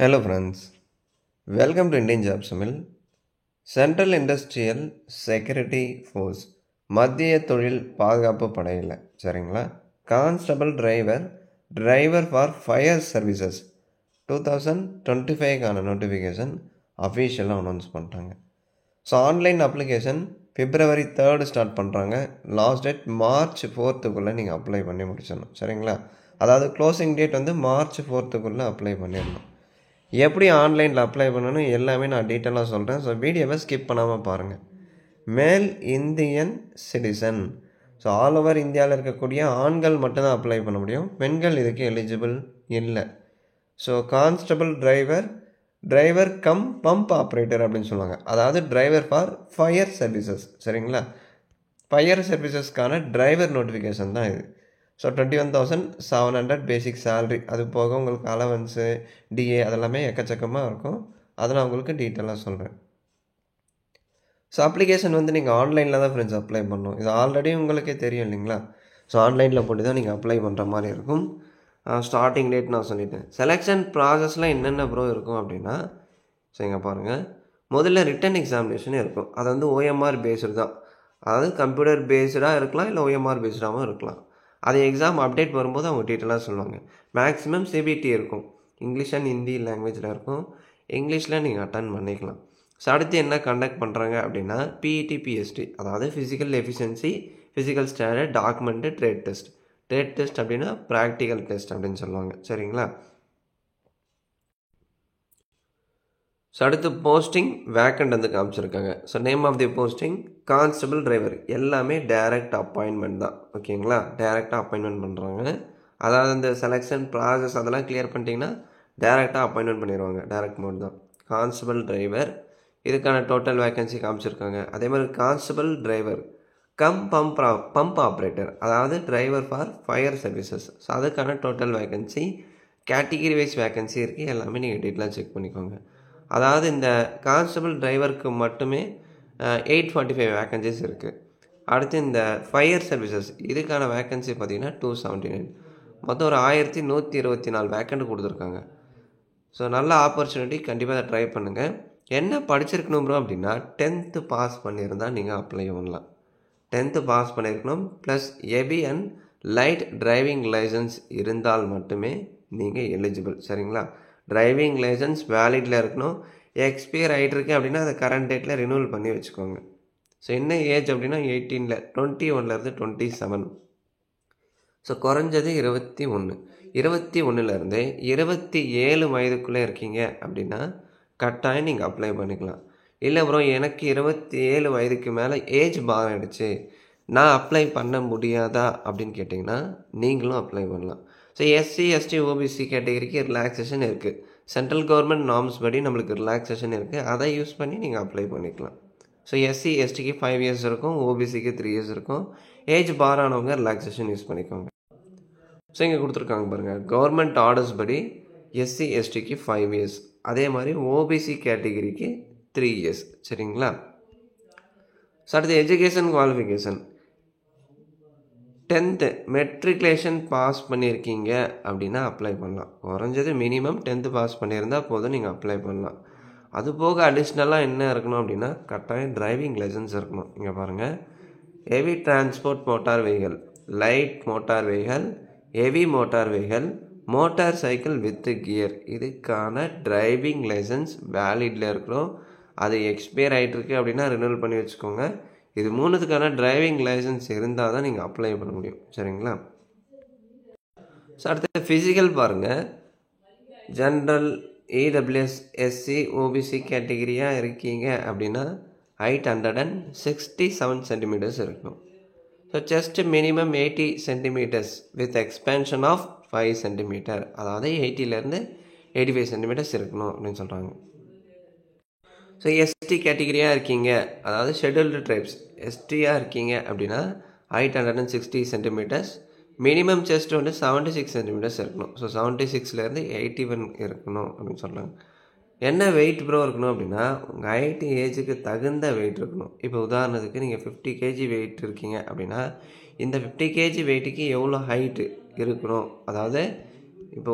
Hello friends, welcome to Indian Job Summil. Central industrial security force மத்திய தொழில் பாதுகாப்பு படையில் சரிங்களா constable driver for fire services 2025க்கான நோட்டிஃபிகேஷன் அஃபீஷியலாக அனௌன்ஸ் பண்ணிட்டாங்க. So online application February 3 start பண்ணுறாங்க. லாஸ்ட் டேட் March 4க்குள்ளே நீங்கள் அப்ளை பண்ணி முடிச்சிடணும் சரிங்களா. அதாவது க்ளோசிங் டேட் வந்து March 4க்குள்ளே அப்ளை பண்ணிடணும். எப்படி ஆன்லைனில் அப்ளை பண்ணணும் எல்லாமே நான் டீட்டெயிலாக சொல்கிறேன். ஸோ வீடியோவை ஸ்கிப் பண்ணாமல் பாருங்கள். மேல் Indian citizen, so all over இந்தியாவில் இருக்கக்கூடிய ஆண்கள் மட்டும்தான் அப்ளை பண்ண முடியும். பெண்கள் இதுக்கு எலிஜிபிள் இல்லை. So constable driver cum pump operator அப்படின்னு சொல்லுவாங்க. அதாவது டிரைவர் ஃபார் ஃபயர் சர்வீசஸ் சரிங்களா. ஃபயர் சர்வீசஸ்க்கான டிரைவர் நோட்டிஃபிகேஷன் தான் இது. ஸோ 21,700 பேசிக் சேல்ரி, அது போக உங்களுக்கு அலவன்ஸு டிஏ அதெல்லாமே எக்கச்சக்கமாக இருக்கும். அதை நான் உங்களுக்கு டீட்டெயிலாக சொல்கிறேன். ஸோ அப்ளிகேஷன் வந்து நீங்கள் ஆன்லைனில் தான் ஃப்ரெண்ட்ஸ் அப்ளை பண்ணணும். இது ஆல்ரெடி உங்களுக்கே தெரியும் இல்லைங்களா. ஸோ ஆன்லைனில் போட்டு தான் நீங்கள் அப்ளை பண்ணுற மாதிரி இருக்கும். ஸ்டார்டிங் டேட் நான் சொல்லிட்டேன். செலெக்ஷன் ப்ராசஸில் என்னென்ன ப்ரோ இருக்கும் அப்படின்னா, ஸோ இங்கே பாருங்கள், முதல்ல ரிட்டன் எக்ஸாமினேஷன் இருக்கும். அது வந்து OMR பேஸ்டு தான். அதாவது கம்ப்யூட்டர் பேஸ்டாக இருக்கலாம், இல்லை OMR பேஸ்டாகவும் இருக்கலாம். அது எக்ஸாம் அப்டேட் வரும்போது அவங்க டீட்டெயிலாக சொல்லுவாங்க. மேக்ஸிமம் CBT இருக்கும், இங்கிலீஷ் அண்ட் ஹிந்தி லாங்குவேஜில் இருக்கும். இங்கிலீஷில் நீங்கள் அட்டன் பண்ணிக்கலாம். ஸோ அடுத்து என்ன கண்டக்ட் பண்ணுறாங்க அப்படின்னா PET PST, அதாவது physical efficiency, physical standard, document, trade test அப்படின்னா ப்ராக்டிக்கல் டெஸ்ட் அப்படின்னு சொல்லுவாங்க சரிங்களா. ஸோ அடுத்து போஸ்டிங் வேக்கண்ட் வந்து காமிச்சிருக்காங்க. So name of the posting constable driver, எல்லாமே டைரக்ட் அப்பாயின்மெண்ட் தான் ஓகேங்களா. டைரெக்டாக அப்பாயின்மெண்ட் பண்ணுறாங்க. அதாவது இந்த செலெக்ஷன் ப்ராசஸ் அதெல்லாம் கிளியர் பண்ணிட்டீங்கன்னா டைரெக்டாக அப்பாயின்மெண்ட் பண்ணிடுவாங்க. டைரக்ட் மோட் தான். கான்ஸ்டபிள் டிரைவர் இதுக்கான டோட்டல் வேக்கன்சி காமிச்சிருக்காங்க. அதே மாதிரி constable driver cum pump operator, அதாவது driver for fire services. So அதுக்கான total vacancy category wise vacancy இருக்குது. எல்லாமே நீங்கள் டீட்டெயிலாக செக் பண்ணிக்கோங்க. அதாவது இந்த கான்ஸ்டபிள் டிரைவருக்கு மட்டுமே 845 வேக்கன்சிஸ் இருக்குது. அடுத்து இந்த ஃபயர் சர்வீசஸ் இதுக்கான வேக்கன்சி பார்த்திங்கன்னா 279, மொத்தம் ஒரு 1124 வேக்கண்ட் கொடுத்துருக்காங்க. ஸோ நல்ல ஆப்பர்ச்சுனிட்டி, கண்டிப்பாக அதை ட்ரை பண்ணுங்கள். என்ன படிச்சிருக்கணும் ப்ரோ அப்படின்னா 10th பாஸ் பண்ணியிருந்தால் நீங்கள் அப்ளை பண்ணலாம். 10th பாஸ் பண்ணியிருக்கணும், plus heavy and light driving licence இருந்தால் மட்டுமே நீங்கள் எலிஜிபிள் சரிங்களா. டிரைவிங் லைசன்ஸ் வேலிடில் இருக்கணும். எக்ஸ்பயர் ஆகிட்டு இருக்கு அப்படின்னா அதை கரண்ட் டேட்டில் ரினியூவல் பண்ணி வச்சுக்கோங்க. ஸோ என்ன ஏஜ் அப்படின்னா 21லேருந்து 27. ஸோ குறைஞ்சது 21லேருந்து 27 வயதுக்குள்ளே இருக்கீங்க அப்படின்னா கட்டாயம் நீங்கள் அப்ளை பண்ணிக்கலாம். இல்லை ப்ரோ எனக்கு 27 வயதுக்கு மேலே ஏஜ் பார் ஆகிடுச்சு, நான் அப்ளை பண்ண முடியாதா அப்படின்னு கேட்டிங்கன்னா நீங்களும் அப்ளை பண்ணலாம். ஸோ SC ST OBC கேட்டகரிக்கு ரிலாக்ஸேஷன் இருக்குது. சென்ட்ரல் கவர்மெண்ட் நார்ம்ஸ் படி நம்மளுக்கு ரிலாக்ஸேஷன் இருக்குது. அதை யூஸ் பண்ணி நீங்கள் அப்ளை பண்ணிக்கலாம். ஸோ SC STக்கு 5 years இருக்கும், OBCக்கு 3 years இருக்கும். ஏஜ் பார் ஆனவங்க ரிலாக்ஸேஷன் யூஸ் பண்ணிக்கோங்க. ஸோ இங்கே கொடுத்துருக்காங்க பாருங்கள், கவர்மெண்ட் ஆர்டர்ஸ் படி SC STக்கு 5 years, அதே மாதிரி OBC கேட்டகிரிக்கு 3 years சரிங்களா. ஸோ அடுத்து education qualification 10th matriculation pass பண்ணியிருக்கீங்க அப்படின்னா அப்ளை பண்ணலாம். குறைஞ்சது மினிமம் 10th பாஸ் பண்ணியிருந்தால் போதும், நீங்கள் அப்ளை பண்ணலாம். அது போக அடிஷ்னலாக என்ன இருக்கணும் அப்படின்னா கட்டாயம் டிரைவிங் லைசன்ஸ் இருக்கணும். இங்கே பாருங்கள், heavy transport motor vehicle, light motor vehicle, heavy motor vehicle, motor cycle with gear, இதுக்கான டிரைவிங் லைசன்ஸ் வேலிடில் இருக்கணும். அது எக்ஸ்பயர் ஆகிட்டுருக்கு அப்படின்னா ரினியூவல் பண்ணி வச்சுக்கோங்க. இது 3த்துக்கான டிரைவிங் லைசன்ஸ் இருந்தால் தான் நீங்கள் அப்ளை பண்ண முடியும் சரிங்களா. ஸோ அடுத்து ஃபிசிக்கல் பாருங்கள், ஜென்ரல் EWS SC OBC கேட்டகிரியாக இருக்கீங்க அப்படின்னா ஹைட் 167 சென்டிமீட்டர்ஸ் இருக்கணும். So chest minimum 80 centimetres with expansion of 5 centimetre, அதாவது 80லேருந்து 85 சென்டிமீட்டர்ஸ் இருக்கணும் அப்படின்னு சொல்கிறாங்க. ஸோ ST கேட்டகிரியாக இருக்கீங்க, அதாவது ஷெட்யூல்டு ட்ரைப்ஸ் STயாக இருக்கீங்க அப்படின்னா ஹைட் 160 சென்டிமீட்டர்ஸ், மினிமம் செஸ்ட் வந்து 76 சென்டிமீட்டர்ஸ் இருக்கணும். ஸோ 76லேருந்து 81 இருக்கணும் அப்படின்னு சொல்கிறாங்க. என்ன வெயிட் ப்ரோ இருக்கணும் அப்படின்னா உங்கள் ஹைட்டு ஏஜுக்கு தகுந்த வெயிட் இருக்கணும். இப்போ உதாரணத்துக்கு நீங்கள் 50 kg வெயிட் இருக்கீங்க அப்படின்னா இந்த 50 kg வெயிட்டுக்கு எவ்வளோ ஹைட்டு இருக்கணும், அதாவது இப்போ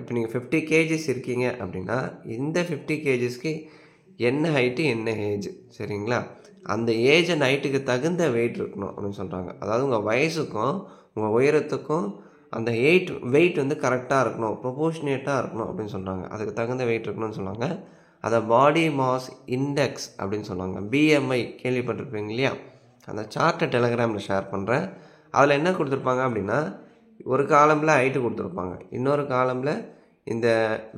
இப்போ நீங்கள் 50 கேஜிஸ் இருக்கீங்க அப்படின்னா இந்த 50 கேஜிஸ்க்கு என்ன ஹைட்டு என்ன ஏஜ், சரிங்களா? அந்த ஏஜ் அண்ட் ஹைட்டுக்கு தகுந்த வெயிட் இருக்கணும் அப்படின்னு சொல்கிறாங்க. அதாவது உங்கள் வயசுக்கும் உங்கள் உயரத்துக்கும் அந்த வெயிட் வந்து கரெக்டாக இருக்கணும், ப்ரொபோர்ஷனேட்டாக இருக்கணும் அப்படின்னு சொல்கிறாங்க. அதுக்கு தகுந்த வெயிட் இருக்கணும்னு சொல்லுவாங்க. அதை பாடி மாஸ் இண்டெக்ஸ் அப்படின்னு சொல்லுவாங்க. பிஎம்ஐ கேள்விப்பட்டிருப்பீங்க இல்லையா? அந்த சார்ட்டை டெலகிராமில் ஷேர் பண்ணுறேன். அதில் என்ன கொடுத்துருப்பாங்க அப்படின்னா, ஒரு காலமில் ஹைட்டு கொடுத்துருப்பாங்க, இன்னொரு காலமில் இந்த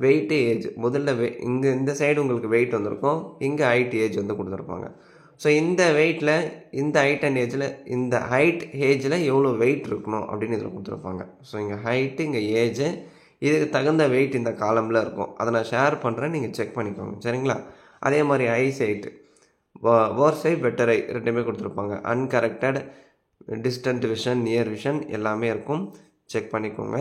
வெயிட்டு ஏஜ். முதல்ல இங்கே இந்த சைடு உங்களுக்கு வெயிட் வந்திருக்கும், இங்கே ஹைட் ஏஜ் வந்து கொடுத்துருப்பாங்க. ஸோ இந்த வெயிட்டில் இந்த ஹைட் அண்ட் ஏஜில் இந்த ஹைட் ஏஜில் எவ்வளோ வெயிட் இருக்கணும் அப்படின்னு இதில் கொடுத்துருப்பாங்க. ஸோ இங்கே ஹைட்டு இங்கே ஏஜு, இதுக்கு தகுந்த வெயிட் இந்த காலமில் இருக்கும். அதை நான் ஷேர் பண்ணுறேன், நீங்கள் செக் பண்ணிக்கோங்க, சரிங்களா? அதே மாதிரி ஐ சைட்டு, ஓர் சைட் பெட்டர் ஐ ரெண்டுமே கொடுத்துருப்பாங்க. Uncorrected, distant vision, near vision எல்லாமே இருக்கும், செக் பண்ணிக்கோங்க.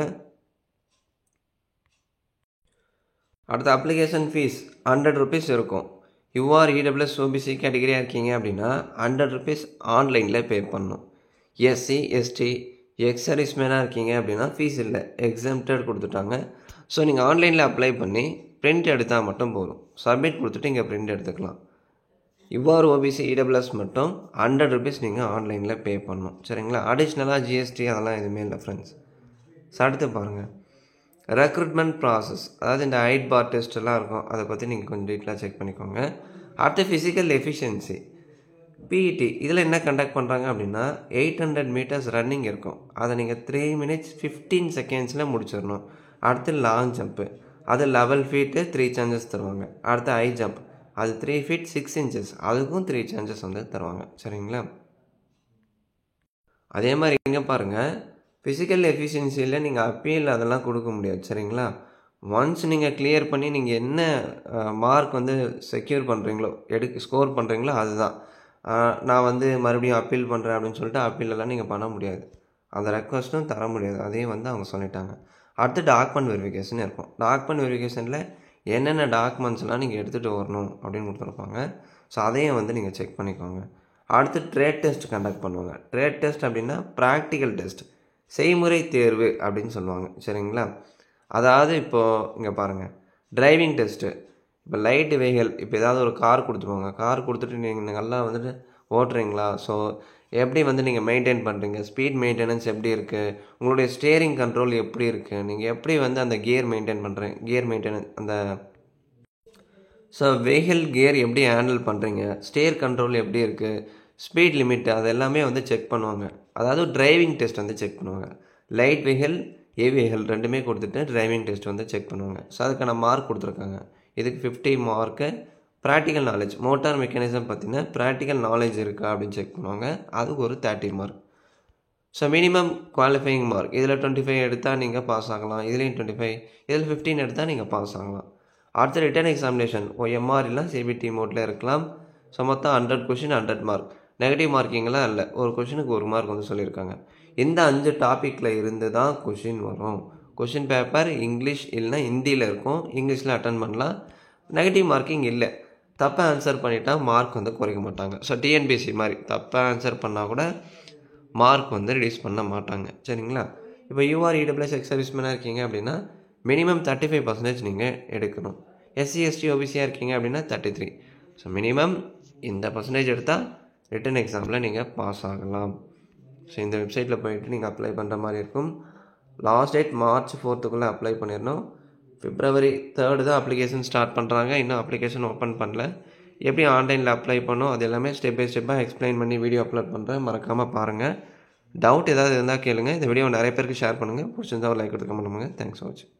அடுத்த அப்ளிகேஷன் ஃபீஸ் 100 rupees இருக்கும். யூஆர் இடபிள்யூஎஸ் ஓபிசி கேட்டகரியாக இருக்கீங்க அப்படின்னா 100 rupees ஆன்லைனில் பே பண்ணணும். எஸ்சி எஸ்டி எக்ஸர்வீஸ்மேனாக இருக்கீங்க அப்படின்னா ஃபீஸ் இல்லை, எக்ஸம்டட் கொடுத்துட்டாங்க. ஸோ நீங்கள் ஆன்லைனில் அப்ளை பண்ணி பிரிண்ட் எடுத்தால் மட்டும் போதும். சப்மிட் கொடுத்துட்டு இங்கே பிரிண்ட் எடுத்துக்கலாம். யூஆர் ஓபிசி இடபிள்யூஎஸ் மட்டும் 100 rupees நீங்கள் ஆன்லைனில் பே பண்ணணும், சரிங்களா? அடிஷ்னலாக ஜிஎஸ்டி அதெல்லாம் எதுவுமே இல்லை ஃப்ரெண்ட்ஸ். அடுத்து பாருங்கள், ரெக்ரூட்மெண்ட் ப்ராசஸ், அதாவது இந்த ஹைட் பார் டெஸ்ட் எல்லாம் இருக்கும், அதை பற்றி நீங்கள் கொஞ்சம் டீட்டெயிலாக செக் பண்ணிக்கோங்க. அடுத்து ஃபிசிக்கல் எஃபிஷியன்சி பிஇடி, இதில் என்ன கண்டக்ட் பண்ணுறாங்க அப்படின்னா 800 meters ரன்னிங் இருக்கும், அதை நீங்கள் 3 minutes 15 seconds முடிச்சிடணும். அடுத்து லாங் ஜம்ப்பு, அது 11 feet 3 chances தருவாங்க. அடுத்து ஹை ஜம்ப், அது 3 feet 6 inches, அதுக்கும் 3 chances வந்து தருவாங்க, சரிங்களா? அதே மாதிரி இங்கே பாருங்கள், ஃபிசிக்கல் எஃபிஷியன்சியில் நீங்கள் அப்பீல் அதெல்லாம் கொடுக்க முடியாது, சரிங்களா? ஒன்ஸ் நீங்கள் கிளியர் பண்ணி நீங்கள் என்ன மார்க் வந்து செக்யூர் பண்ணுறீங்களோ, ஸ்கோர் பண்ணுறீங்களோ அதுதான். நான் வந்து மறுபடியும் அப்பீல் பண்ணுறேன் அப்படின்னு சொல்லிட்டு அப்பீலெல்லாம் நீங்கள் பண்ண முடியாது, அந்த ரெக்வஸ்ட்டும் தர முடியாது, அதையும் வந்து அவங்க சொல்லிட்டாங்க. அடுத்து டாக்குமெண்ட் வெரிஃபிகேஷன் இருக்கும். டாக்குமெண்ட் வெரிஃபிகேஷனில் என்னென்ன டாக்குமெண்ட்ஸ்லாம் நீங்கள் எடுத்துகிட்டு வரணும் அப்படின்னு கொடுத்துருப்பாங்க. ஸோ அதையும் வந்து நீங்கள் செக் பண்ணிக்கோங்க. அடுத்து ட்ரேட் டெஸ்ட் கண்டக்ட் பண்ணுவாங்க. ட்ரேட் டெஸ்ட் அப்படின்னா ப்ராக்டிக்கல் டெஸ்ட், செய்முறை தேர்வு அப்படின்னு சொல்லுவாங்க, சரிங்களா? அதாவது இப்போது இங்கே பாருங்கள், டிரைவிங் டெஸ்ட்டு, இப்போ லைட் வெஹிக்கல், இப்போ ஏதாவது ஒரு கார் கொடுத்துருவாங்க, கார் கொடுத்துட்டு நீங்கள் நல்லா வந்துட்டு ஓட்டுறீங்களா, ஸோ எப்படி வந்து நீங்கள் மெயின்டைன் பண்ணுறீங்க, ஸ்பீட் மெயின்டெனன்ஸ் எப்படி இருக்குது, உங்களுடைய ஸ்டேரிங் கண்ட்ரோல் எப்படி இருக்குது, நீங்கள் எப்படி வந்து அந்த கியர் மெயின்டைன் பண்ணுறீங்க, கியர் மெயின்டெனன்ஸ் அந்த ஸோ வெஹிக்கல் கியர் எப்படி ஹேண்டில் பண்ணுறீங்க, ஸ்டேர் கண்ட்ரோல் எப்படி இருக்குது, ஸ்பீட் லிமிட், அது எல்லாமே வந்து செக் பண்ணுவாங்க. அதாவது டிரைவிங் டெஸ்ட் வந்து செக் பண்ணுவாங்க. லைட் வெஹிக்கல் ஹெவி வெஹிக்கல் ரெண்டுமே கொடுத்துட்டு டிரைவிங் டெஸ்ட் வந்து செக் பண்ணுவாங்க. ஸோ அதுக்கான மார்க் கொடுத்துருக்காங்க. இதுக்கு 50 mark. Practical knowledge, motor mechanism பார்த்தீங்கன்னா ப்ராக்டிக்கல் நாலேஜ் இருக்கா அப்படின்னு செக் பண்ணுவாங்க, அதுக்கு ஒரு 30 mark. So minimum qualifying mark, இதில் 25 எடுத்தால் நீங்கள் பாஸ் ஆகலாம், இதுலேயும் 25, இதில் 15 எடுத்தால் நீங்கள் பாஸ் ஆகலாம். அடுத்த ரிட்டன் எக்ஸாமினேஷன் OMR இல்லை சிபிடி மோட்டில் இருக்கலாம். ஸோ மொத்தம் 100 கொஷின் 100 மார்க். நெகட்டிவ் மார்க்கிங்லாம் இல்லை, ஒரு கொஷினுக்கு 1 மார்க் வந்து சொல்லியிருக்காங்க. இந்த 5 டாப்பிக்கில் இருந்து தான் கொஷின் வரும். கொஷின் பேப்பர் இங்கிலீஷ் இல்லைனா ஹிந்தியில் இருக்கும், இங்கிலீஷில் அட்டன் பண்ணலாம். நெகட்டிவ் மார்க்கிங் இல்லை, தப்பாக ஆன்சர் பண்ணிட்டா மார்க் வந்து குறைக்க மாட்டாங்க. ஸோ டிஎன்பிஎஸ்சி மாதிரி தப்பாக ஆன்சர் பண்ணால் கூட மார்க் வந்து ரிலீஸ் பண்ண மாட்டாங்க, சரிங்களா? இப்போ யூஆர் இடபிள்யூஎஸ் எக்ஸ் சர்வீஸ்மேனாக இருக்கீங்க அப்படின்னா மினிமம் 35% நீங்கள் எடுக்கணும். எஸ்சி எஸ்டி ஓபிசியாக இருக்கீங்க அப்படின்னா 33. ஸோ மினிமம் இந்த பர்சன்டேஜ் எடுத்தால் ரிட்டன் எக்ஸாமில் நீங்கள் பாஸ் ஆகலாம். ஸோ இந்த வெப்சைட்டில் போயிட்டு நீங்கள் அப்ளை பண்ணுற மாதிரி இருக்கும். Last date March 4th apply பண்ணிடணும். February 3 தான் அப்ளிகேஷன் ஸ்டார்ட் பண்ணுறாங்க. இன்னும் அப்ளிகேஷன் ஓப்பன் பண்ணல. எப்படி ஆன்லைனில் அப்ளை பண்ணோம் அது எல்லாமே ஸ்டெப் பை ஸ்டெப்பாக எக்ஸ்பிளைன் பண்ணி வீடியோ அப்லோட் பண்ணுறேன், மறக்காமல் பாருங்கள். டவுட் ஏதாவது இருந்தால் கேளுங்கள். இந்த வீடியோ நிறைய பேருக்கு ஷேர் பண்ணுங்கள். பிடிச்சிருந்தா ஒரு லைக் கொடுத்து கமெண்ட் பண்ணுங்கள். தேங்க்ஸ் ஃபார் வாட்சிங்.